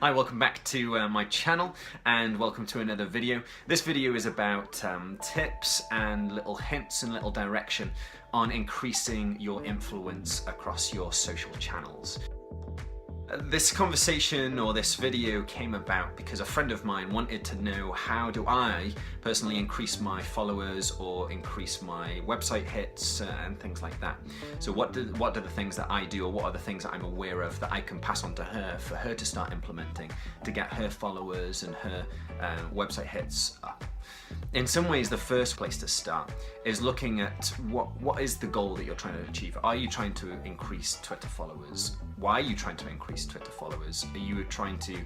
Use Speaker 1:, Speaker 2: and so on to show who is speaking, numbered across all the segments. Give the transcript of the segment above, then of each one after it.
Speaker 1: Hi, welcome back to my channel and welcome to another video. This video is about tips and little hints and little direction on increasing your influence across your social channels. This conversation or this video came about because a friend of mine wanted to know how do I personally increase my followers or increase my website hits and things like that. So what are the things that I do, or what are the things that I'm aware of that I can pass on to her for her to start implementing to get her followers and her website hits up. In some ways, the first place to start is looking at what is the goal that you're trying to achieve. Are you trying to increase Twitter followers? Why are you trying to increase Twitter followers? Are you trying to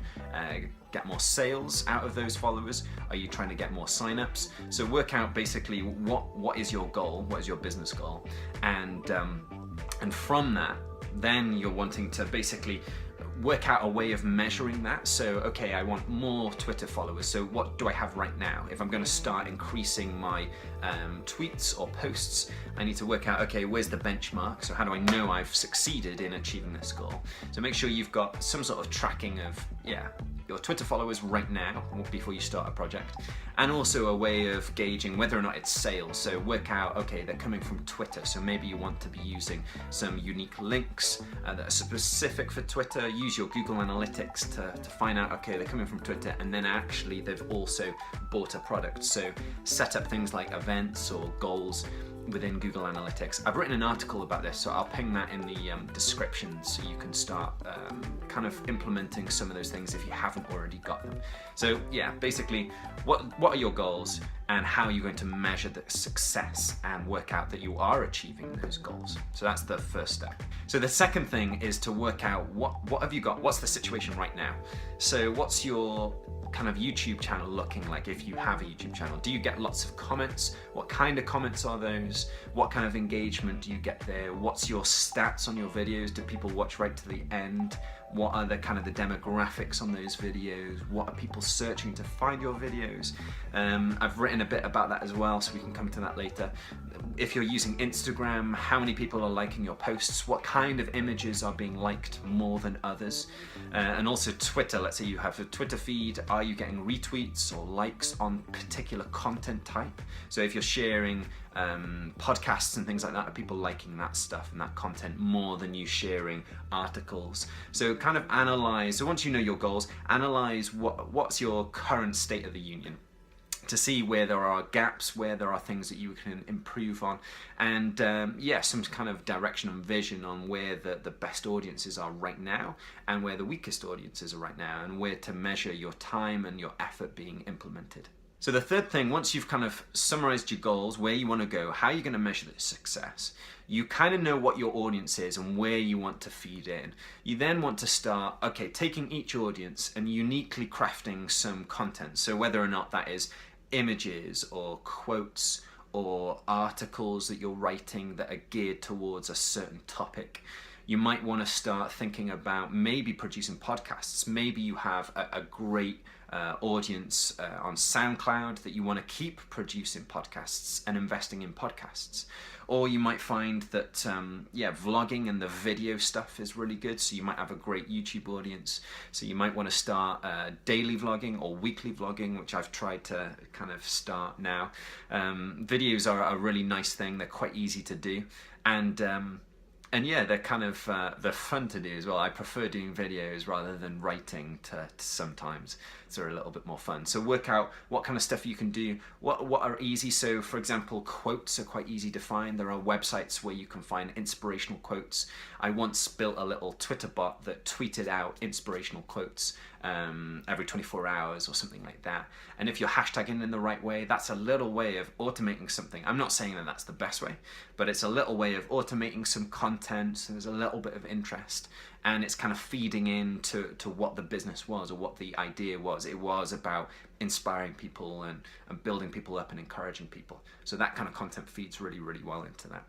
Speaker 1: get more sales out of those followers? Are you trying to get more signups? So work out basically what is your goal, what is your business goal, and from that, then you're wanting to basically work out a way of measuring that. So, okay, I want more Twitter followers. So what do I have right now? If I'm going to start increasing my tweets or posts, I need to work out, okay, where's the benchmark? So how do I know I've succeeded in achieving this goal? So make sure you've got some sort of tracking of, your Twitter followers right now before you start a project, and also a way of gauging whether or not it's sales. So work out, okay, they're coming from Twitter, so maybe you want to be using some unique links that are specific for Twitter. Use your Google Analytics to find out, okay, they're coming from Twitter, and then actually they've also bought a product. So set up things like events or goals within Google Analytics. I've written an article about this, so I'll ping that in the description so you can start kind of implementing some of those things if you haven't already got them. So yeah, basically, what are your goals and how are you going to measure the success and work out that you are achieving those goals? So that's the first step. So the second thing is to work out what have you got? What's the situation right now? So what's your kind of YouTube channel looking like if you have a YouTube channel? Do you get lots of comments? What kind of comments are those? What kind of engagement do you get there? What's your stats on your videos? Do people watch right to the end? What are the kind of the demographics on those videos? What are people searching to find your videos? I've written a bit about that as well, so we can come to that later. If you're using Instagram, how many people are liking your posts? What kind of images are being liked more than others? And also Twitter, let's say you have a Twitter feed, are you getting retweets or likes on particular content type? So if you're sharing podcasts and things like that, are people liking that stuff and that content more than you sharing articles? So kind of analyze, so once you know your goals, analyze what's your current state of the union, to see where there are gaps, where there are things that you can improve on, and some kind of direction and vision on where the best audiences are right now and where the weakest audiences are right now, and where to measure your time and your effort being implemented. So the third thing, once you've kind of summarized your goals, where you want to go, how you're going to measure the success, you kind of know what your audience is and where you want to feed in. You then want to start, okay, taking each audience and uniquely crafting some content. So whether or not that is images or quotes or articles that you're writing that are geared towards a certain topic. You might want to start thinking about maybe producing podcasts. Maybe you have a great audience on SoundCloud that you want to keep producing podcasts and investing in podcasts. Or you might find that vlogging and the video stuff is really good, so you might have a great YouTube audience. So you might want to start daily vlogging or weekly vlogging, which I've tried to kind of start now. Videos are a really nice thing. They're quite easy to do, and yeah, they're kind of they're fun to do as well. I prefer doing videos rather than writing to sometimes. So they're a little bit more fun. So work out what kind of stuff you can do, what are easy. So for example, quotes are quite easy to find. There are websites where you can find inspirational quotes. I once built a little Twitter bot that tweeted out inspirational quotes every 24 hours or something like that. And if you're hashtagging in the right way, that's a little way of automating something. I'm not saying that that's the best way, but it's a little way of automating some content, so there's a little bit of interest, and it's kind of feeding into what the business was or what the idea was. It was about inspiring people and building people up and encouraging people. So that kind of content feeds really, really well into that.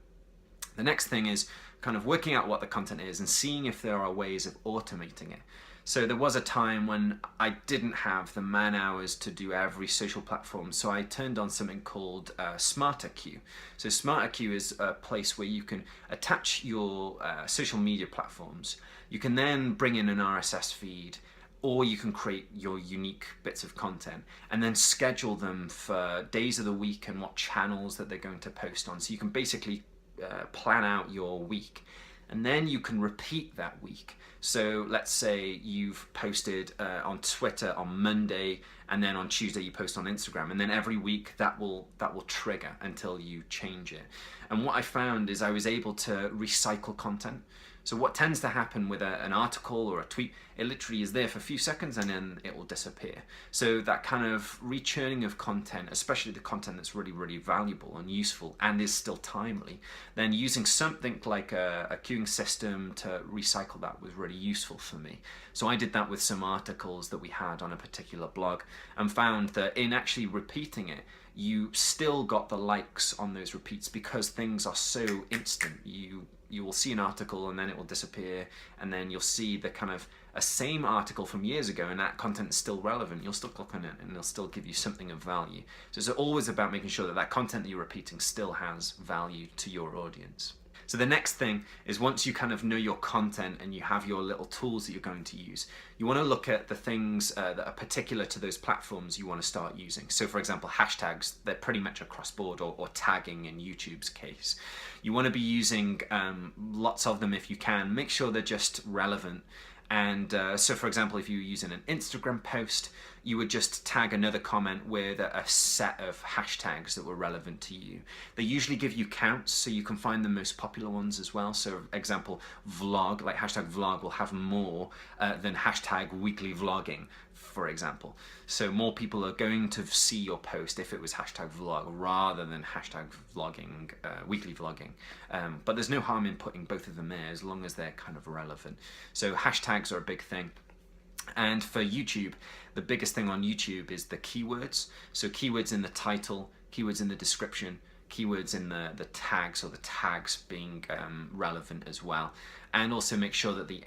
Speaker 1: The next thing is kind of working out what the content is and seeing if there are ways of automating it. So there was a time when I didn't have the man hours to do every social platform, so I turned on something called SmarterQueue. So SmarterQueue is a place where you can attach your social media platforms. You can then bring in an RSS feed, or you can create your unique bits of content and then schedule them for days of the week and what channels that they're going to post on. So you can basically plan out your week, and then you can repeat that week. So let's say you've posted on Twitter on Monday, and then on Tuesday you post on Instagram, and then every week that will trigger until you change it. And what I found is I was able to recycle content. So what tends to happen with an article or a tweet, it literally is there for a few seconds and then it will disappear. So that kind of rechurning of content, especially the content that's really, really valuable and useful and is still timely, then using something like a queuing system to recycle that was really useful for me. So I did that with some articles that we had on a particular blog and found that in actually repeating it, you still got the likes on those repeats because things are so instant. You will see an article and then it will disappear, and then you'll see the kind of a same article from years ago and that content is still relevant. You'll still click on it and it'll still give you something of value. So it's always about making sure that that content that you're repeating still has value to your audience. So the next thing is, once you kind of know your content and you have your little tools that you're going to use, you want to look at the things that are particular to those platforms you want to start using. So for example, hashtags, they're pretty much across board, or tagging in YouTube's case. You want to be using lots of them if you can. Make sure they're just relevant. And so for example, if you're using an Instagram post, you would just tag another comment with a set of hashtags that were relevant to you. They usually give you counts, so you can find the most popular ones as well. So example, vlog, like hashtag vlog will have more than hashtag weekly vlogging, for example. So more people are going to see your post if it was hashtag vlog rather than hashtag vlogging, weekly vlogging. But there's no harm in putting both of them there as long as they're kind of relevant. So hashtags are a big thing. And for YouTube, the biggest thing on YouTube is the keywords. So keywords in the title, keywords in the description, keywords in the tags, or the tags being relevant as well. And also make sure that the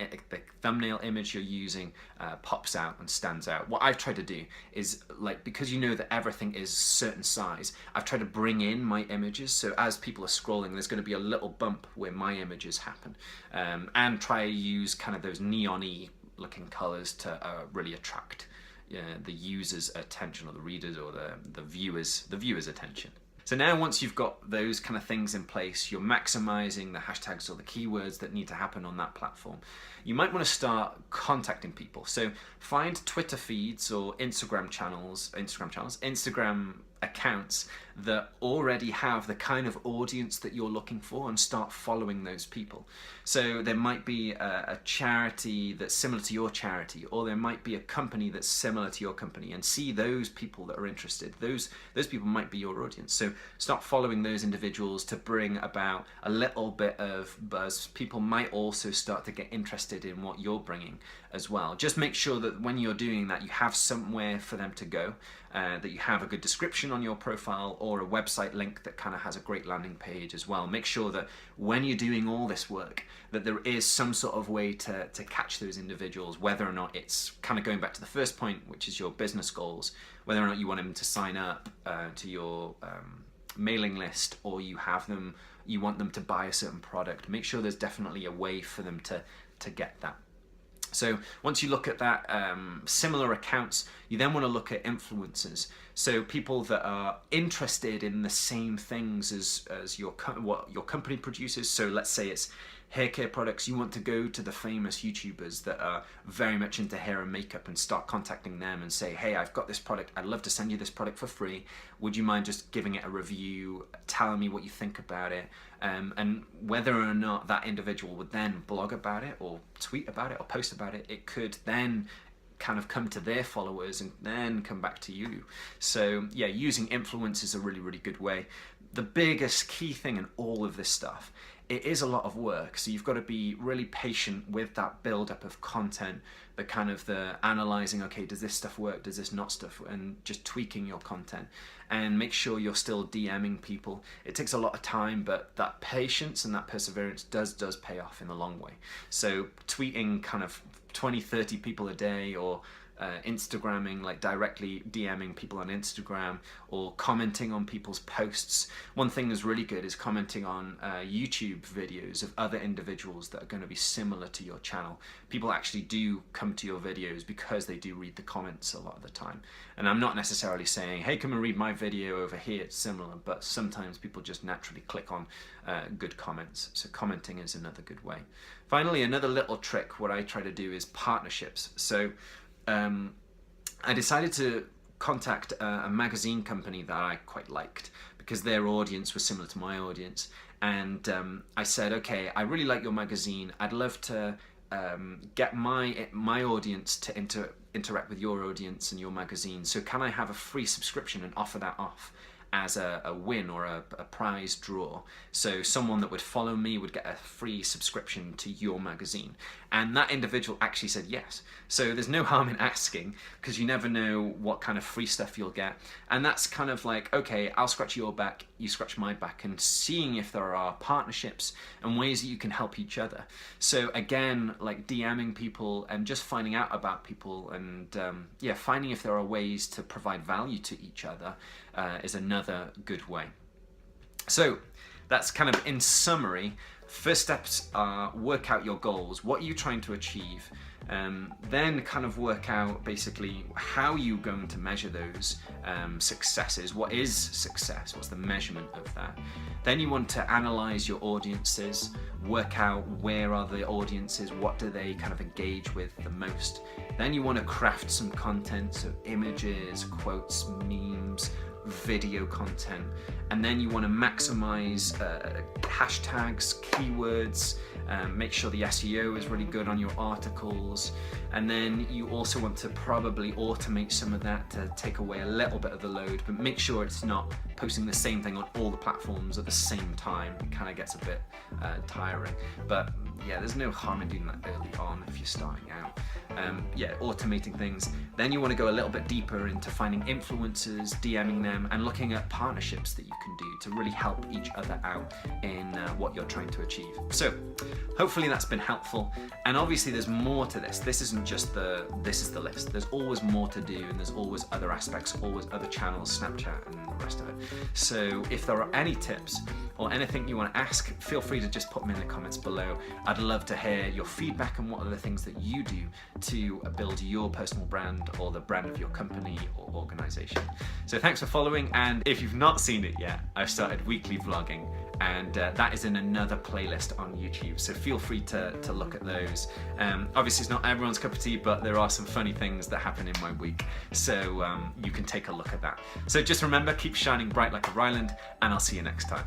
Speaker 1: thumbnail image you're using pops out and stands out. What I've tried to do is, like, because you know that everything is certain size, I've tried to bring in my images, so as people are scrolling there's going to be a little bump where my images happen, and try to use kind of those neon-y looking colors to really attract the user's attention, or the readers, or the viewers' attention. So now once you've got those kind of things in place, you're maximizing the hashtags or the keywords that need to happen on that platform, you might want to start contacting people. So find Twitter feeds or Instagram accounts that already have the kind of audience that you're looking for, and start following those people. So there might be a charity that's similar to your charity, or there might be a company that's similar to your company, and see those people that are interested. Those people might be your audience. So start following those individuals to bring about a little bit of buzz. People might also start to get interested in what you're bringing as well. Just make sure that when you're doing that, you have somewhere for them to go, that you have a good description on your profile, or a website link that kind of has a great landing page as well. Make sure that when you're doing all this work, that there is some sort of way to catch those individuals, whether or not it's kind of going back to the first point, which is your business goals, whether or not you want them to sign up to your mailing list, or you want them to buy a certain product. Make sure there's definitely a way for them to get that. So once you look at that, similar accounts, you then want to look at influencers. So people that are interested in the same things as what your company produces. So let's say it's hair care products. You want to go to the famous YouTubers that are very much into hair and makeup and start contacting them and say, hey, I've got this product. I'd love to send you this product for free. Would you mind just giving it a review, telling me what you think about it? And whether or not that individual would then blog about it, or tweet about it, or post about it, it could then kind of come to their followers and then come back to you. So yeah, using influence is a really, really good way. The biggest key thing in all of this stuff, it is a lot of work, so you've got to be really patient with that build up of content, the kind of the analyzing, okay, does this stuff work, does this not stuff, and just tweaking your content, and make sure you're still DMing people. It takes a lot of time, but that patience and that perseverance does pay off in the long way. So tweeting kind of 20, 30 people a day, or Instagramming, like directly DMing people on Instagram, or commenting on people's posts. One thing that's really good is commenting on YouTube videos of other individuals that are going to be similar to your channel. People actually do come to your videos because they do read the comments a lot of the time. And I'm not necessarily saying, hey, come and read my video over here, it's similar, but sometimes people just naturally click on good comments. So commenting is another good way. Finally, another little trick, what I try to do is partnerships. So I decided to contact a magazine company that I quite liked because their audience was similar to my audience, and I said, okay, I really like your magazine, I'd love to get my audience to interact with your audience and your magazine, so can I have a free subscription and offer that off as a win or a prize draw? So someone that would follow me would get a free subscription to your magazine. And that individual actually said yes. So there's no harm in asking, because you never know what kind of free stuff you'll get. And that's kind of like, okay, I'll scratch your back, you scratch my back, and seeing if there are partnerships and ways that you can help each other. So again, like DMing people and just finding out about people, and yeah, finding if there are ways to provide value to each other is another good way. So that's kind of in summary. First steps are work out your goals. What are you trying to achieve? Then kind of work out basically how you're going to measure those successes. What is success? What's the measurement of that? Then you want to analyze your audiences, work out where are the audiences, what do they kind of engage with the most. Then you want to craft some content, so images, quotes, memes, video content, and then you want to maximize hashtags, keywords, make sure the SEO is really good on your articles, and then you also want to probably automate some of that to take away a little bit of the load, but make sure it's not posting the same thing on all the platforms at the same time. It kind of gets a bit tiring, but yeah, there's no harm in doing that early on if you're starting out. Yeah, automating things. Then you want to go a little bit deeper into finding influencers, DMing them, and looking at partnerships that you can do to really help each other out in what you're trying to achieve. So hopefully that's been helpful, and obviously there's more to this. This isn't just this is the list. There's always more to do, and there's always other aspects, always other channels, Snapchat and the rest of it. So if there are any tips or anything you want to ask, feel free to just put them in the comments below. I'd love to hear your feedback and what are the things that you do to build your personal brand or the brand of your company or organization. So thanks for following, and if you've not seen it yet, I've started weekly vlogging, and that is in another playlist on YouTube, so feel free to look at those. Obviously it's not everyone's cup of tea, but there are some funny things that happen in my week, so you can take a look at that. So just remember, keep shining bright like a Ryland, and I'll see you next time.